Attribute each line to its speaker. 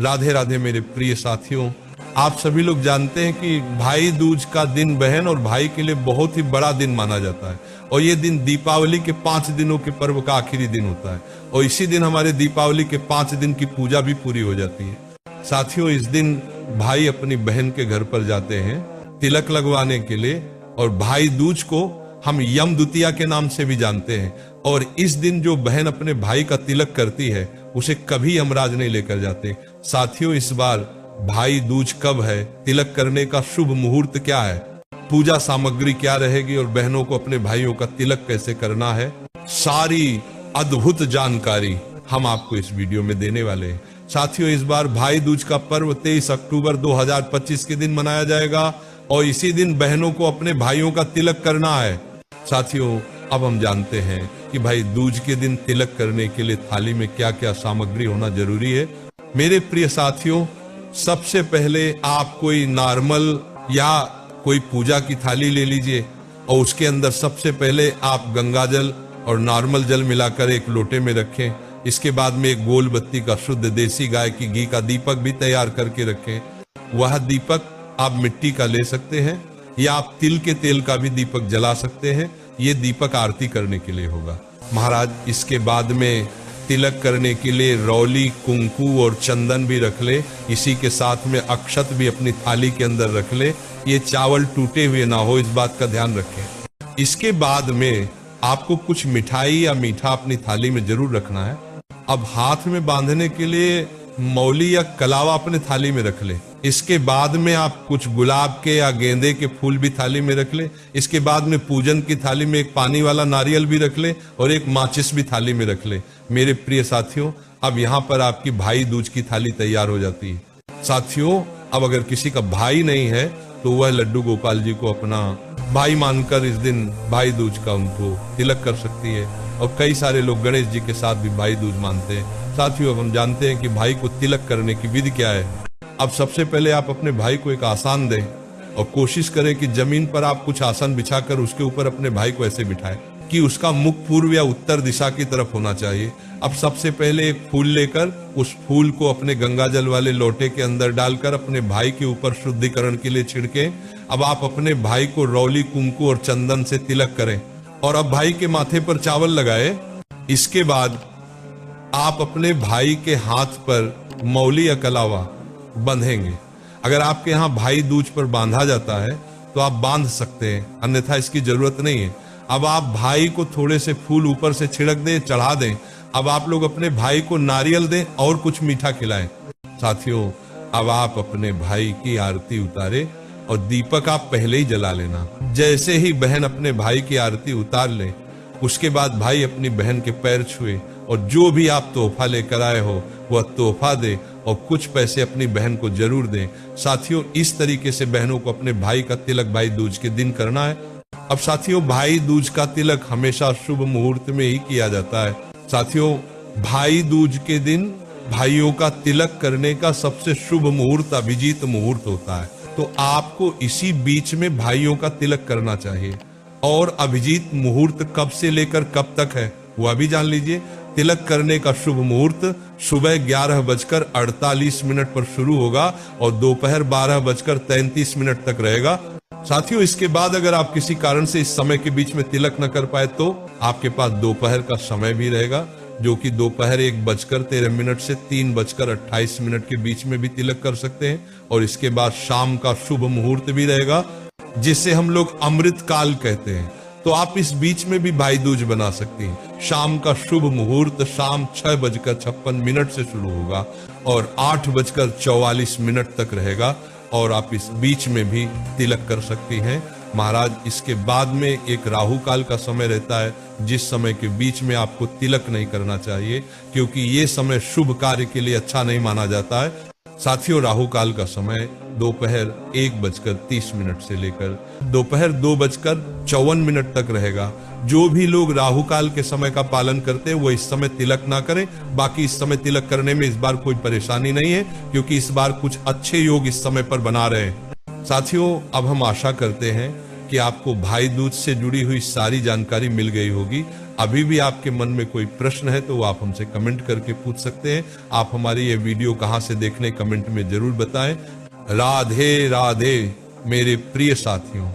Speaker 1: राधे राधे मेरे प्रिय साथियों, आप सभी लोग जानते हैं कि भाई दूज का दिन बहन और भाई के लिए बहुत ही बड़ा दिन माना जाता है और ये दिन दीपावली के 5 दिनों के पर्व का आखिरी दिन होता है और इसी दिन हमारे दीपावली के 5 दिन की पूजा भी पूरी हो जाती है। साथियों, इस दिन भाई अपनी बहन के घर पर जाते हैं तिलक लगवाने के लिए और भाई दूज को हम यम द्वितीया के नाम से भी जानते हैं और इस दिन जो बहन अपने भाई का तिलक करती है उसे कभी यमराज नहीं लेकर जाते। साथियों, इस बार भाई दूज कब है, तिलक करने का शुभ मुहूर्त क्या है, पूजा सामग्री क्या रहेगी और बहनों को अपने भाइयों का तिलक कैसे करना है, सारी अद्भुत जानकारी हम आपको इस वीडियो में देने वाले हैं। साथियों, इस बार भाई दूज का पर्व 23 अक्टूबर 2025 के दिन मनाया जाएगा और इसी दिन बहनों को अपने भाइयों का तिलक करना है। साथियों, अब हम जानते हैं कि भाई दूज के दिन तिलक करने के लिए थाली में क्या क्या सामग्री होना जरूरी है। मेरे प्रिय साथियों, सबसे पहले आप कोई नॉर्मल या कोई पूजा की थाली ले लीजिए और उसके अंदर सबसे पहले आप गंगा जल और नॉर्मल जल मिलाकर एक लोटे में रखें। इसके बाद में एक गोल बत्ती का शुद्ध देसी गाय की घी का दीपक भी तैयार करके रखें। वह दीपक आप मिट्टी का ले सकते हैं या आप तिल के तेल का भी दीपक जला सकते हैं। ये दीपक आरती करने के लिए होगा। महाराज, इसके बाद में तिलक करने के लिए रौली, कुंकू और चंदन भी रख ले। इसी के साथ में अक्षत भी अपनी थाली के अंदर रख ले। ये चावल टूटे हुए ना हो, इस बात का ध्यान रखें। इसके बाद में आपको कुछ मिठाई या मीठा अपनी थाली में जरूर रखना है। अब हाथ में बांधने के लिए मौली या कलावा अपने थाली में रख ले। इसके बाद में आप कुछ गुलाब के या गेंदे के फूल भी थाली में रख ले। इसके बाद में पूजन की थाली में एक पानी वाला नारियल भी रख ले और एक माचिस भी थाली में रख ले। मेरे प्रिय साथियों, अब यहाँ पर आपकी भाई दूज की थाली तैयार हो जाती है। साथियों, अब अगर किसी का भाई नहीं है तो वह लड्डू गोपाल जी को अपना भाई मानकर इस दिन भाई दूज का उनको तिलक कर सकती है और कई सारे लोग गणेश जी के साथ भी भाई दूज मानते हैं। साथियों, अब हम जानते हैं कि भाई को तिलक करने की विधि क्या है। अब सबसे पहले आप अपने भाई को एक आसन दें और कोशिश करें कि जमीन पर आप कुछ आसन बिछाकर उसके ऊपर अपने भाई को ऐसे बिठाएं कि उसका मुख पूर्व या उत्तर दिशा की तरफ होना चाहिए। अब सबसे पहले एक फूल लेकर उस फूल को अपने गंगा जल वाले लोटे के अंदर डालकर अपने भाई के ऊपर शुद्धिकरण के लिए छिड़के। अब आप अपने भाई को रौली, कुंकू और चंदन से तिलक करें और अब भाई के माथे पर चावल लगाए। इसके बाद आप अपने भाई के हाथ पर मौली या कलावा बंधेंगे। अगर आपके यहाँ भाई दूज पर बांधा जाता है तो आप बांध सकते हैं, अन्यथा इसकी जरूरत नहीं है। अब आप भाई को थोड़े से फूल ऊपर से छिड़क दें, चढ़ा दें। अब आप लोग अपने भाई को नारियल दें और कुछ मीठा खिलाएं। साथियों, अब आप अपने भाई की आरती उतारे और दीपक आप पहले ही जला लेना। जैसे ही बहन अपने भाई की आरती उतार ले, उसके बाद भाई अपनी बहन के पैर छुए और जो भी आप तोहफा लेकर आए हो वह तोहफा दे और कुछ पैसे अपनी बहन को जरूर दें। साथियों, इस तरीके से बहनों को अपने भाई का तिलक भाई दूज के दिन करना है। अब साथियों, भाई दूज का तिलक हमेशा शुभ मुहूर्त में ही किया जाता है। साथियों, भाई दूज के दिन भाइयों का तिलक करने का सबसे शुभ मुहूर्त अभिजीत मुहूर्त होता है, तो आपको इसी बीच में भाइयों का तिलक करना चाहिए। और अभिजीत मुहूर्त कब से लेकर कब तक है वह भी जान लीजिए। तिलक करने का शुभ मुहूर्त सुबह 11:48 पर शुरू होगा और दोपहर 12:33 तक रहेगा। साथियों, इसके बाद अगर आप किसी कारण से इस समय के बीच में तिलक न कर पाए तो आपके पास दोपहर का समय भी रहेगा, जो कि दोपहर 1:13 से 3:28 के बीच में भी तिलक कर सकते हैं। और इसके बाद शाम का शुभ मुहूर्त भी रहेगा, जिसे हम लोग अमृत काल कहते हैं, तो आप इस बीच में भी भाई दूज बना सकती हैं। शाम का शुभ मुहूर्त शाम 6:56 से शुरू होगा और 8:44 तक रहेगा और आप इस बीच में भी तिलक कर सकती हैं। महाराज, इसके बाद में एक राहु काल का समय रहता है, जिस समय के बीच में आपको तिलक नहीं करना चाहिए, क्योंकि ये समय शुभ कार्य के लिए अच्छा नहीं माना जाता है। साथियों, राहु काल का समय दोपहर 1:30 से लेकर दोपहर 2:54 तक रहेगा। जो भी लोग राहु काल के समय का पालन करते हैं वो इस समय तिलक ना करें। बाकी इस समय तिलक करने में इस बार कोई परेशानी नहीं है, क्योंकि इस बार कुछ अच्छे योग इस समय पर बना रहे हैं। साथियों, अब हम आशा करते हैं कि आपको भाई दूज से जुड़ी हुई सारी जानकारी मिल गई होगी। अभी भी आपके मन में कोई प्रश्न है तो वो आप हमसे कमेंट करके पूछ सकते हैं। आप हमारी ये वीडियो कहाँ से देखने कमेंट में जरूर बताएं। राधे राधे मेरे प्रिय साथियों।